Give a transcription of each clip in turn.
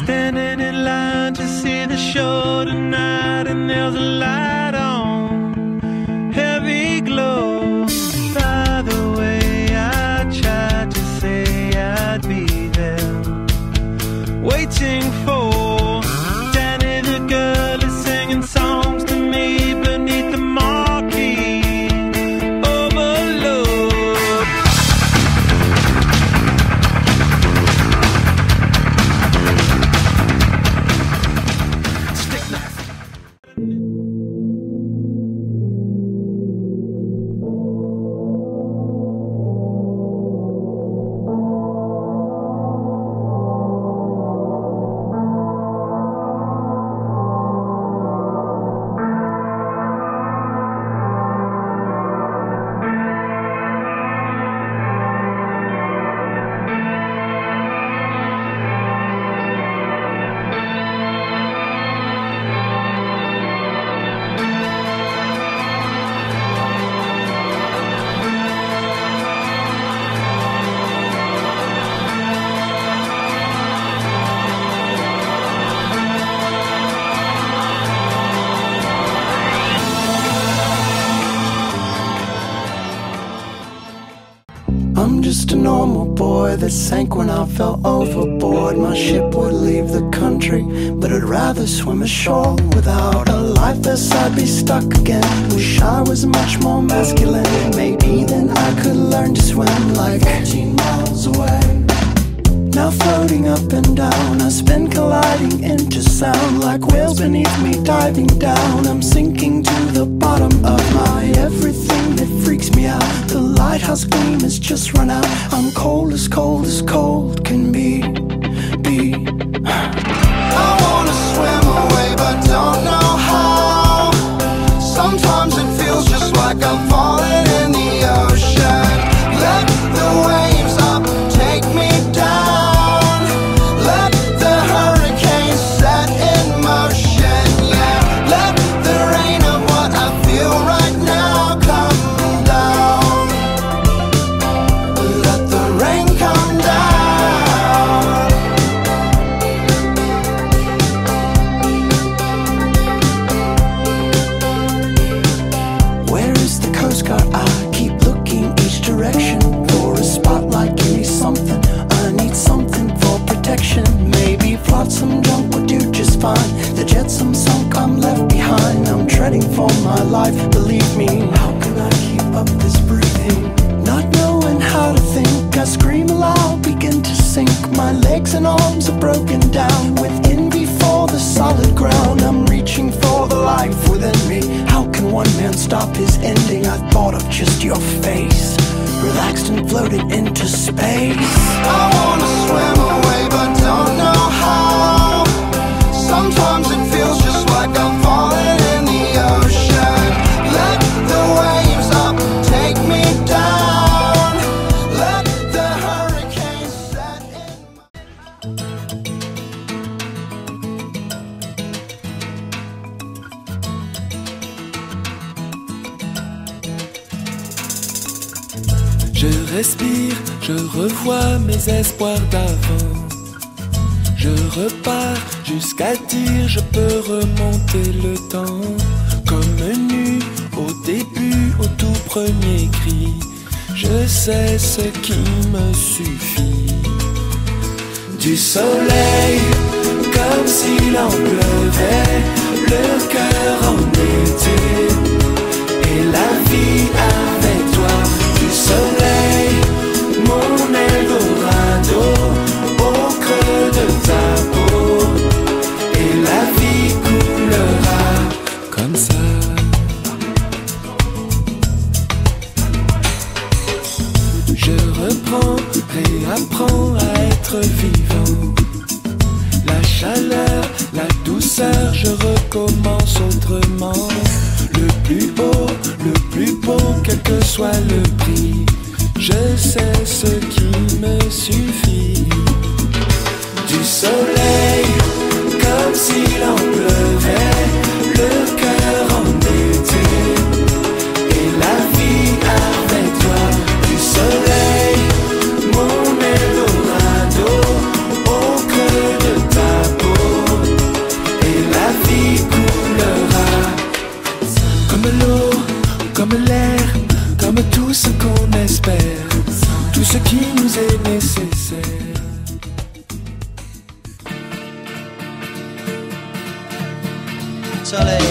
Standing in line to see the show tonight, and there's a light on, heavy glow. By the way, I tried to say I'd be there, waiting for Danny the girl is singing songs to me beneath the marquee overload. Stick knife. I'm just a normal boy that sank when I fell overboard. My ship would leave the country, but I'd rather swim ashore. Without a life vest I'd be stuck again. Wish I was much more masculine. Maybe then I could learn to swim like 14 miles away. Now floating up and down, I spin colliding into sound. Like whales beneath me diving down, I'm sinking to the bottom of my everything that freaks me out. The lighthouse gleam has just run out. I'm cold as cold can be. I wanna swim away but don't know how. Sometimes it feels just like I'm falling in the ocean. Let the waves up take me down. Let the hurricane set in motion. Yeah, let the rain of what I feel right now come down. Let the rain come down. Where is the Coast Guard? I keep looking each direction for a spotlight. Give me something, I need something for protection. Maybe flotsam junk would do just fine. The jetsam sunk, I'm left behind. I'm treading for my life, believe me. How can I keep up this breathing? Not knowing how to think, I scream aloud, begin to sink. My legs and arms are broken down with envy for the solid ground. I'm reaching for the life within me. How can one man stop his ending? I thought of just your face. relaxed and floated into space. I wanna swim away but don't know how. Sometimes it feels just like I'm falling in the ocean. Let the waves up take me down. Let the hurricane set in. Je respire, je revois mes espoirs d'avant. Je repars jusqu'à dire je peux remonter le temps. Comme nu au début, au tout premier cri, je sais ce qui me suffit. Du soleil, comme s'il en pleuvait, le cœur en été, et la vie avec toi. Du soleil, mon Eldorado, au creux de ta peau, et la vie coulera comme ça. Je reprends, réapprends à être vivant. La chaleur, la douceur, je recommence autrement. Le plus beau, quel que soit le prix, je sais ce qui me suffit. Du soleil, comme s'il en pleuvait, le cœur en été, et la vie avec toi. Du soleil, mon Eldorado, au creux de ta peau, et la vie coulera comme l'eau, comme l'air, comme tout ce qu'on espère, tout ce qui nous est nécessaire. Soleil.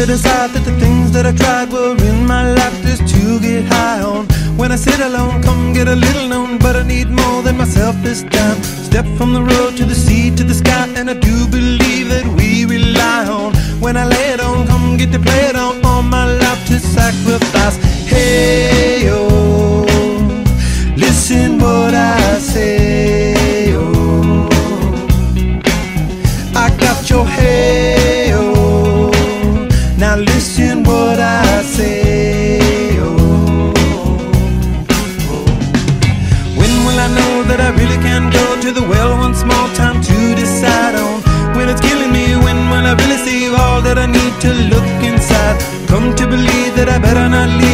decide that the things that I tried were in my life just to get high on. When I sit alone, come get a little known, but I need more than myself this time. Step from the road to the sea to the sky, and I do believe that we rely on. When I lay it on, come get to play it on, all my life to sacrifice. Hey, oh, listen what I say, oh, I got your hey, oh, now listen what I say, oh, when will I know that I really can go to the well one small time to decide on? When it's killing me, when will I really see all that I need to look inside? Come to believe that I better not leave